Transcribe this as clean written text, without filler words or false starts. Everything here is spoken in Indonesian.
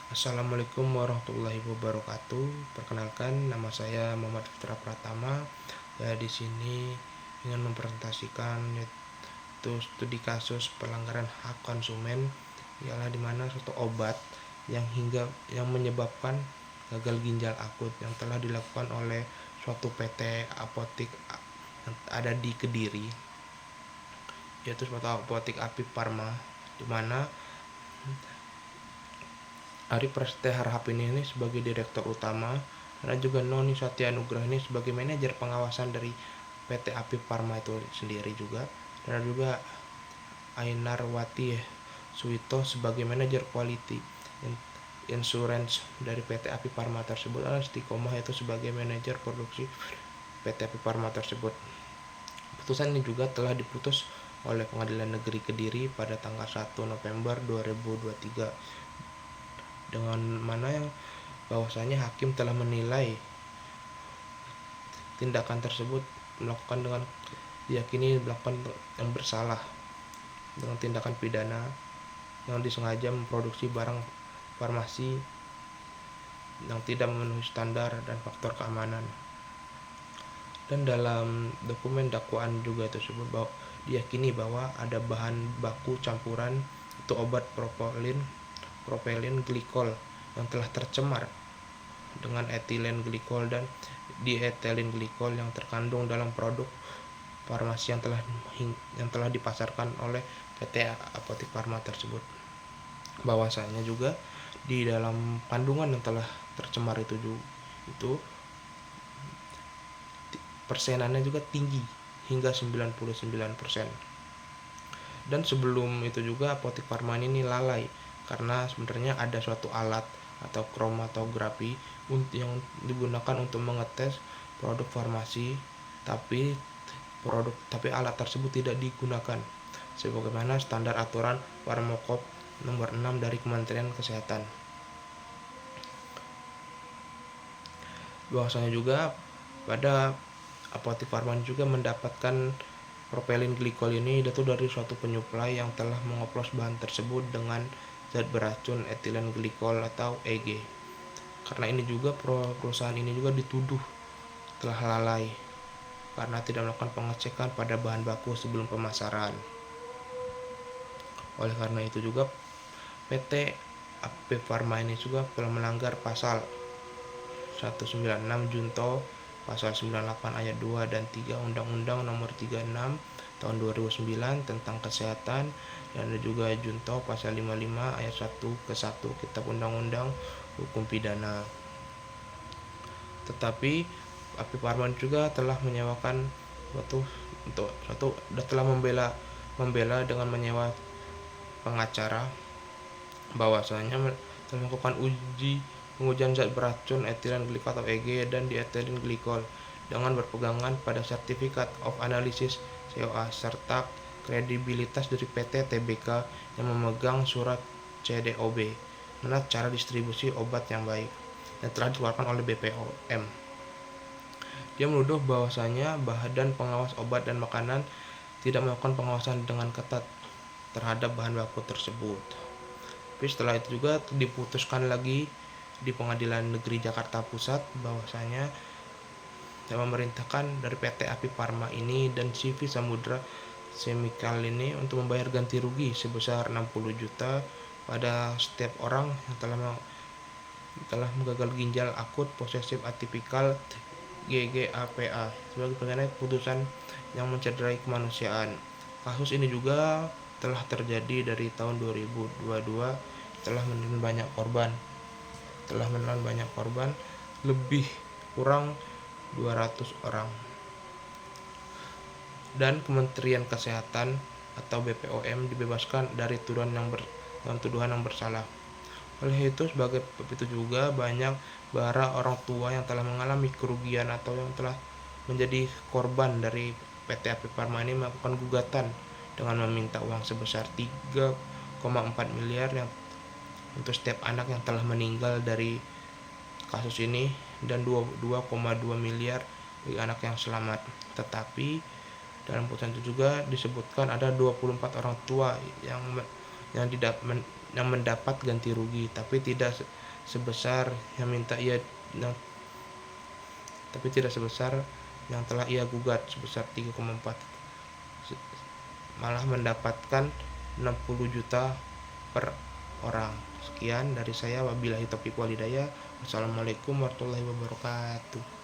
Assalamualaikum warahmatullahi wabarakatuh. Perkenalkan, nama saya Muhammad Fitra Pratama. Ya, di sini ingin mempresentasikan yaitu studi kasus pelanggaran hak konsumen, ialah di mana suatu obat yang menyebabkan gagal ginjal akut yang telah dilakukan oleh suatu PT apotik yang ada di Kediri, yaitu suatu apotik Apik Pharma, di mana Ari Prasetya Harhap ini sebagai direktur utama, dan juga Noni Satyanugraha ini sebagai manajer pengawasan dari PT Apik Pharma itu sendiri juga, dan juga Ainarwati Suwito sebagai manajer quality insurance dari PT Apik Pharma tersebut, dan Istiqomah itu sebagai manajer produksi PT Apik Pharma tersebut. Putusan ini juga telah diputus oleh Pengadilan Negeri Kediri pada tanggal 1 November 2023, dengan mana yang bahwasanya hakim telah menilai tindakan tersebut melakukan dengan diyakini melakukan yang bersalah dengan tindakan pidana yang disengaja memproduksi barang farmasi yang tidak memenuhi standar dan faktor keamanan. Dan dalam dokumen dakwaan juga tersebut bahwa diyakini bahwa ada bahan baku campuran itu obat propylene glikol yang telah tercemar dengan etilen glikol dan diethylene glikol yang terkandung dalam produk farmasi yang telah dipasarkan oleh PT Apotik Pharma tersebut. Bahwasanya juga di dalam kandungan yang telah tercemar itu persenannya juga tinggi hingga 99%. Dan sebelum itu juga Apotik Pharma ini lalai karena sebenarnya ada suatu alat atau kromatografi yang digunakan untuk mengetes produk farmasi, tapi alat tersebut tidak digunakan sebagaimana standar aturan Farmakop nomor 6 dari Kementerian Kesehatan. Bahwasanya juga pada Apotik Pharma juga mendapatkan propylene glikol ini itu dari suatu penyuplai yang telah mengoplos bahan tersebut dengan zat beracun etilen glikol atau EG. Karena ini juga perusahaan ini juga dituduh telah lalai karena tidak melakukan pengecekan pada bahan baku sebelum pemasaran. Oleh karena itu juga PT Apik Pharma ini juga telah melanggar pasal 196 Junto, pasal 98 ayat 2 dan 3 Undang-Undang nomor 36 tahun 2009 tentang kesehatan, dan ada juga Junto pasal 55 ayat 1 ke 1 Kitab Undang-Undang Hukum Pidana. Tetapi Apik Pharma juga telah menyewakan telah membela dengan menyewa pengacara bahwasanya telah melakukan pengujian zat beracun etilen glikol atau EG dan diethylene glikol dengan berpegangan pada Certificate of Analysis COA serta kredibilitas dari PT TBK yang memegang surat CDOB mengenai cara distribusi obat yang baik yang telah dikeluarkan oleh BPOM. Dia menuduh bahwasanya Badan Pengawas Obat dan Makanan tidak melakukan pengawasan dengan ketat terhadap bahan baku tersebut. Tapi setelah itu juga diputuskan lagi di Pengadilan Negeri Jakarta Pusat bahwasanya yang memerintahkan dari PT Apik Pharma ini dan CV Samudra Chemical ini untuk membayar ganti rugi sebesar 60 juta pada setiap orang yang telah menggagal ginjal akut posesif atipikal GGAPA sebagai pengganti putusan yang mencederai kemanusiaan. Kasus ini juga telah terjadi dari tahun 2022, telah menelan banyak korban, lebih kurang 200 orang. Dan Kementerian Kesehatan atau BPOM dibebaskan dari tuduhan yang bersalah. Oleh itu sebagai itu juga banyak para orang tua yang telah mengalami kerugian atau yang telah menjadi korban dari PT Apik Pharma ini melakukan gugatan dengan meminta uang sebesar 3,4 miliar yang untuk setiap anak yang telah meninggal dari kasus ini dan 2,2 miliar bagi anak yang selamat. Tetapi dalam putusan itu juga disebutkan ada 24 orang tua yang yang mendapat ganti rugi, tapi tidak sebesar yang yang, sebesar yang telah ia gugat sebesar 3,4, malah mendapatkan 60 juta per orang. Sekian dari saya, wabillahi taufiq walhidayah. Wassalamualaikum warahmatullahi wabarakatuh.